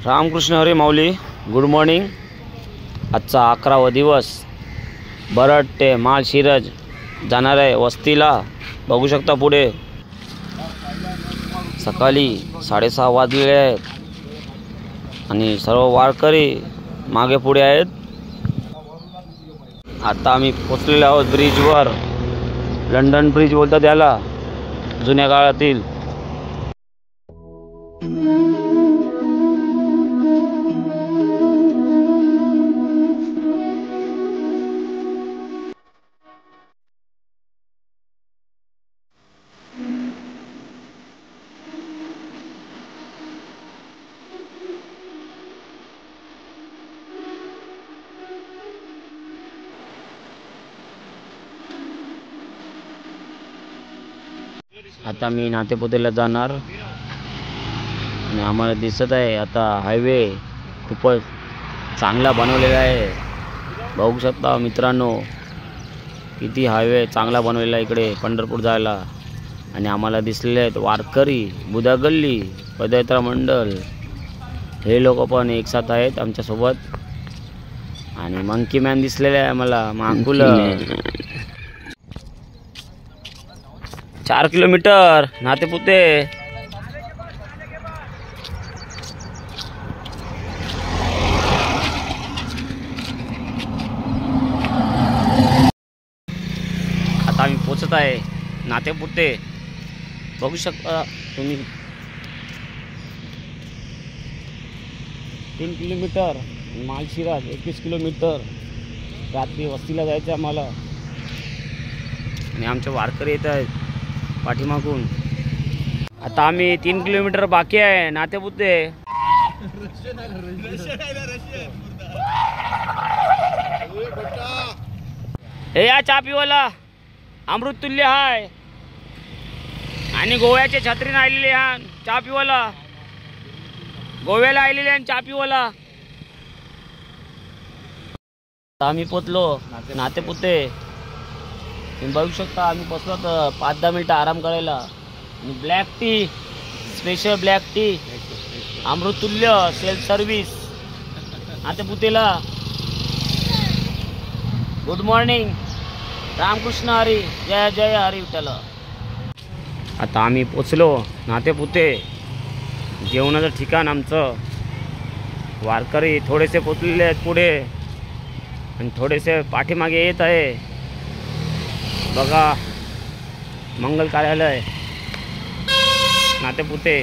Ramakrishna Hari Mauli. Good morning. आजचा 11वा दिवस. बरड ते माळशिरज जाणार आहे वस्तीला. बघू शकता पुढे सकाळी 6:30 वाजलेले आहेत आणि सर्व वारकरी मागे पुढे आहेत. आता आम्ही पोचलेलो आहोत ब्रिजवर. लंडन ब्रिज बोलतात याला, जुन्या काळातील. आता मी नातेपुतेला जाणार आणि आम्हाला दिसत आहे आता हायवे खूपच चांगला बनवलेला आहे. बघू शकता मित्रांनो, किती हायवे चांगला बनवलेला आहे इकडे पंढरपूर जायला. आणि आम्हाला दिसलेले आहेत वारकरी, बुधा गल्ली, पदयात्रा मंडळ, हे लोक पण एक साथ आहेत आमच्यासोबत. आणि मंकी मॅन दिसलेले आहे आम्हाला, मांकुलं. 4 किलोमीटर नातेपुते. आता आम्ही पोचत आहे नातेपुते. बघू शकता तुम्ही 3 किलोमीटर. माळशिरज 21 किलोमीटर. रात्री वस्तीला जायचं आम्हाला. आणि आमचे वारकरी येत आहेत पाठीमागून. आता आम्ही 3 किलोमीटर बाकी आहे नातेपुते. हे या चहा पिवाला अमृततुल्य हाय आणि गोव्याचे छत्रीने आलेले हा चहा पिवाला. गोव्याला आलेले आणि चहा पिवाला. आम्ही पोचलो नातेपुते. तुम्ही बघू शकता आम्ही बसलो तर 5-10 मिनिटं आराम करायला. आणि black tea, special black tea, Amruttulya self service नातेपुतेला. Good morning. रामकृष्ण हरी. जय जय हरी विठ्ठल. आता आम्ही पोचलो नातेपुते. जेवणाचं ठिकाण आमचं. वारकरी थोडेसे पोचलेले आहेत पुढे आणि थोडेसे पाठीमागे येत आहे. बघा मंगल कार्यालय नातेपुते.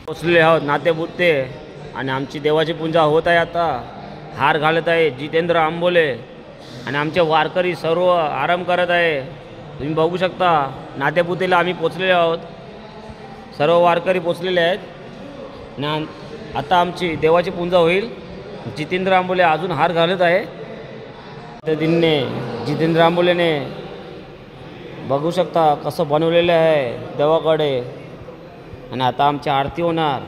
पोचलेले आहोत नातेपुते आणि आमची देवाची पूजा होत आहे. आता हार घालत आहे जितेंद्र आंबोले आणि आमचे वारकरी सर्व आराम करत आहे. तुम्ही बघू शकता नातेपुतेला आम्ही पोचलेले आहोत. सर्व वारकरी पोचलेले आहेत आणि आता आमची देवाची पूजा होईल. जितेंद्र आंबोले अजून हार घालत आहे. दिनने जितेंद्र आंबोलेने बघू शकता कसं बनवलेलं आहे देवाकडे. आणि आता आमची आरती होणार.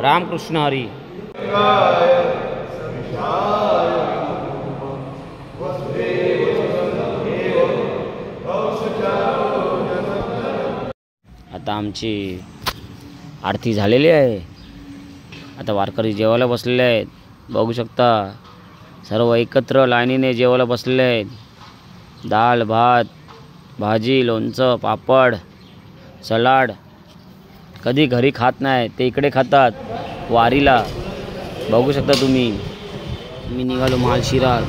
रामकृष्ण हरी. आता आमची आरती झालेली आहे. आता वारकरी जेवायला बसलेले आहेत. बघू शकता सर्व एकत्र लाईनीने जेवायला बसलेले आहेत. डाळ, भात, भाजी, लोणचं, पापड, सलाड. कधी घरी खात नाही ते इकडे खातात वारीला. बघू शकता तुम्ही. मी निघालो माळशिरज.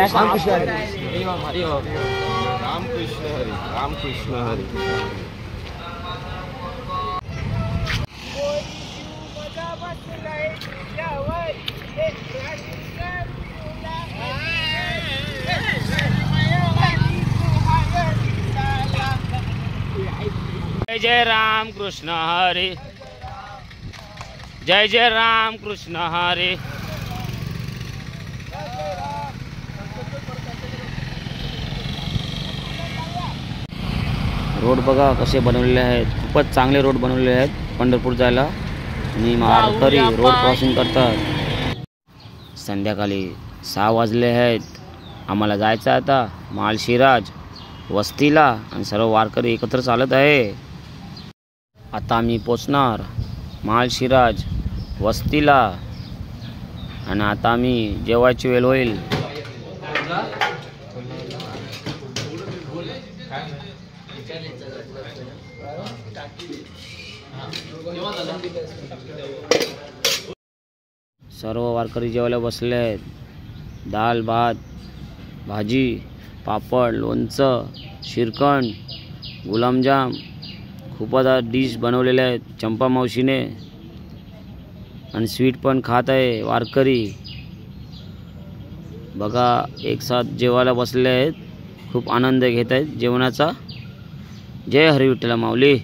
रामकृष्ण हरी. रामकृष्ण हरी. जय जय राम कृष्ण हरी. जय जय राम कृष्ण हरी. रोड बघा कसे बनवलेले आहेत. खूपच चांगले रोड बनवलेले आहेत पंढरपूर जायला. आणि वारकरी रोड क्रॉसिंग करतात. संध्याकाळी 6 वाजले आहेत. आम्हाला जायचं आता माळशिरज. वस्तीला आणि सर्व वारकरी एकत्र चालत आहे. आता आम्ही पोचणार माळशिराज वस्तीला आणि आता आम्ही जेवायची वेळ होईल. सर्व वारकरी जेवायला बसले आहेत. दाल भात भाजी पापड लोणचं श्रीखंड गुलाबजाम खूपच डिश बनवलेले आहेत चंपा मावशीने आणि स्वीट पण खात आहे वारकरी. बघा एक साथ जेवायला बसले आहेत. खूप आनंद घेत आहेत जेवणाचा. जय हरी विठ्ठल माऊली.